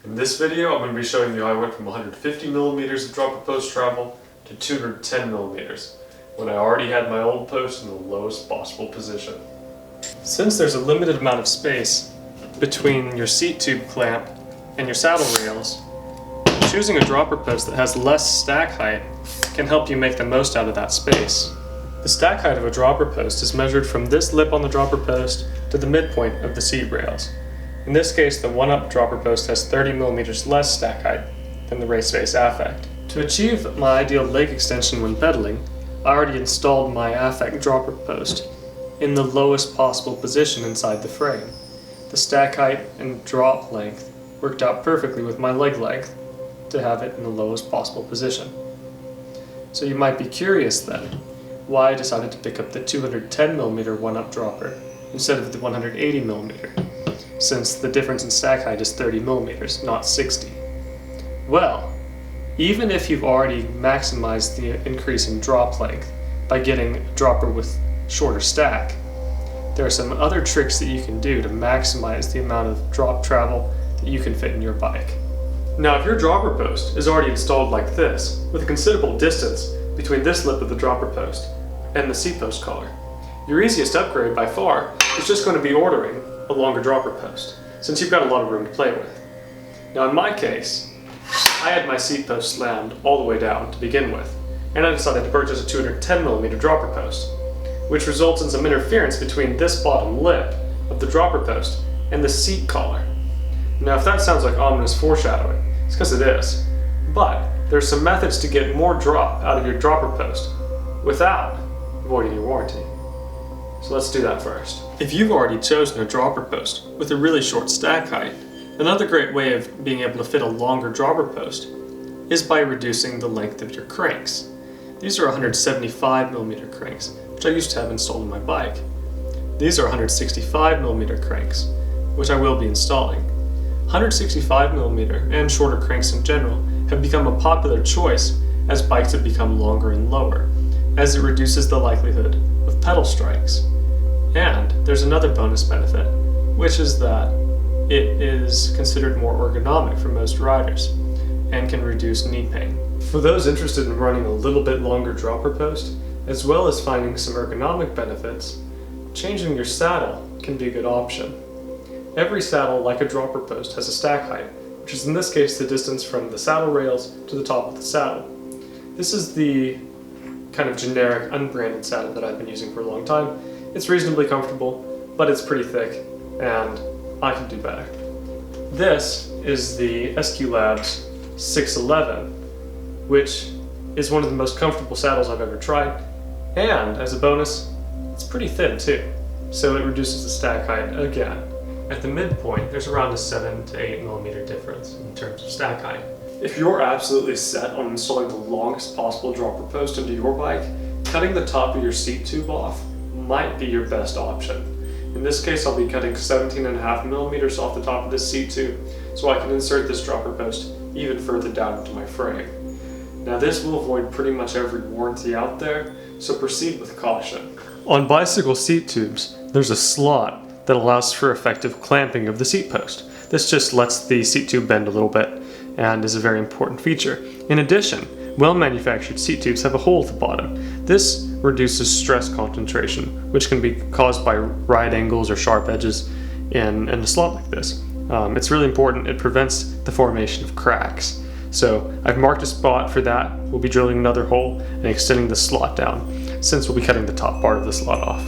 In this video, I'm going to be showing you how I went from 150 millimeters of dropper post travel to 210 millimeters, when I already had my old post in the lowest possible position. Since there's a limited amount of space between your seat tube clamp and your saddle rails, choosing a dropper post that has less stack height can help you make the most out of that space. The stack height of a dropper post is measured from this lip on the dropper post to the midpoint of the seat rails. In this case, the OneUp dropper post has 30 millimeters less stack height than the race face affect. To achieve my ideal leg extension when pedaling, I already installed my affect dropper post in the lowest possible position inside the frame. The stack height and drop length worked out perfectly with my leg length to have it in the lowest possible position. So you might be curious then, why I decided to pick up the 210mm OneUp dropper instead of the 180mm, since the difference in stack height is 30mm, not 60. Well, even if you've already maximized the increase in drop length by getting a dropper with shorter stack, there are some other tricks that you can do to maximize the amount of drop travel that you can fit in your bike. Now, if your dropper post is already installed like this, with a considerable distance between this lip of the dropper post and the seat post collar, your easiest upgrade by far is just going to be ordering a longer dropper post, since you've got a lot of room to play with. Now in my case, I had my seat post slammed all the way down to begin with, and I decided to purchase a 210mm dropper post, which results in some interference between this bottom lip of the dropper post and the seat collar. Now if that sounds like ominous foreshadowing, it's because it is, but there's some methods to get more drop out of your dropper post without voiding your warranty. So let's do that first. If you've already chosen a dropper post with a really short stack height, another great way of being able to fit a longer dropper post is by reducing the length of your cranks. These are 175mm cranks, which I used to have installed on my bike. These are 165mm cranks, which I will be installing. 165mm and shorter cranks in general have become a popular choice as bikes have become longer and lower, as it reduces the likelihood of pedal strikes. And there's another bonus benefit, which is that it is considered more ergonomic for most riders and can reduce knee pain. For those interested in running a little bit longer dropper post, as well as finding some ergonomic benefits, changing your saddle can be a good option. Every saddle, like a dropper post, has a stack height, which is in this case the distance from the saddle rails to the top of the saddle. This is the kind of generic, unbranded saddle that I've been using for a long time. It's reasonably comfortable, but it's pretty thick, and I can do better. This is the SQ Labs 611, which is one of the most comfortable saddles I've ever tried, and as a bonus, it's pretty thin too, so it reduces the stack height again. At the midpoint, there's around a 7 to 8mm difference in terms of stack height. If you're absolutely set on installing the longest possible dropper post into your bike, cutting the top of your seat tube off might be your best option. In this case, I'll be cutting 17.5mm off the top of this seat tube so I can insert this dropper post even further down into my frame. Now this will avoid pretty much every warranty out there, so proceed with caution. On bicycle seat tubes, there's a slot that allows for effective clamping of the seat post. This just lets the seat tube bend a little bit and is a very important feature. In addition, well-manufactured seat tubes have a hole at the bottom. This reduces stress concentration, which can be caused by right angles or sharp edges in a slot like this. It's really important. It prevents the formation of cracks. So I've marked a spot for that. We'll be drilling another hole and extending the slot down, since we'll be cutting the top part of the slot off.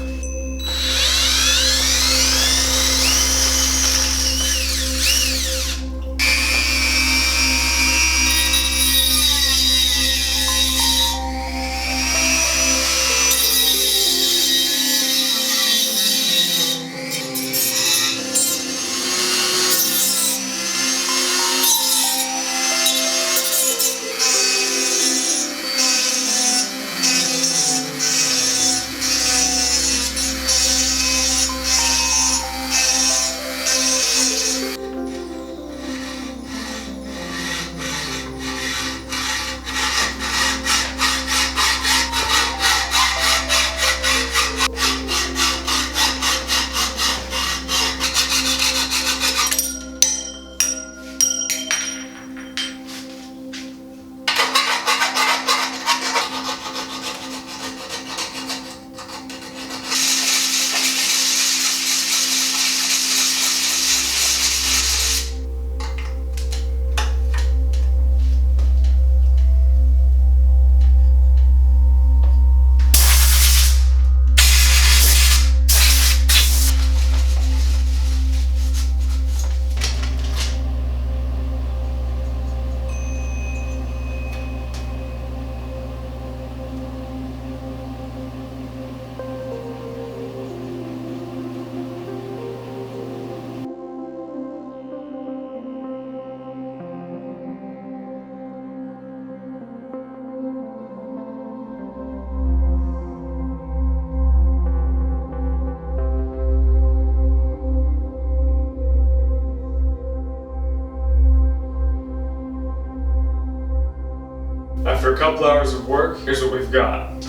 After a couple hours of work, here's what we've got.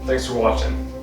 Thanks for watching.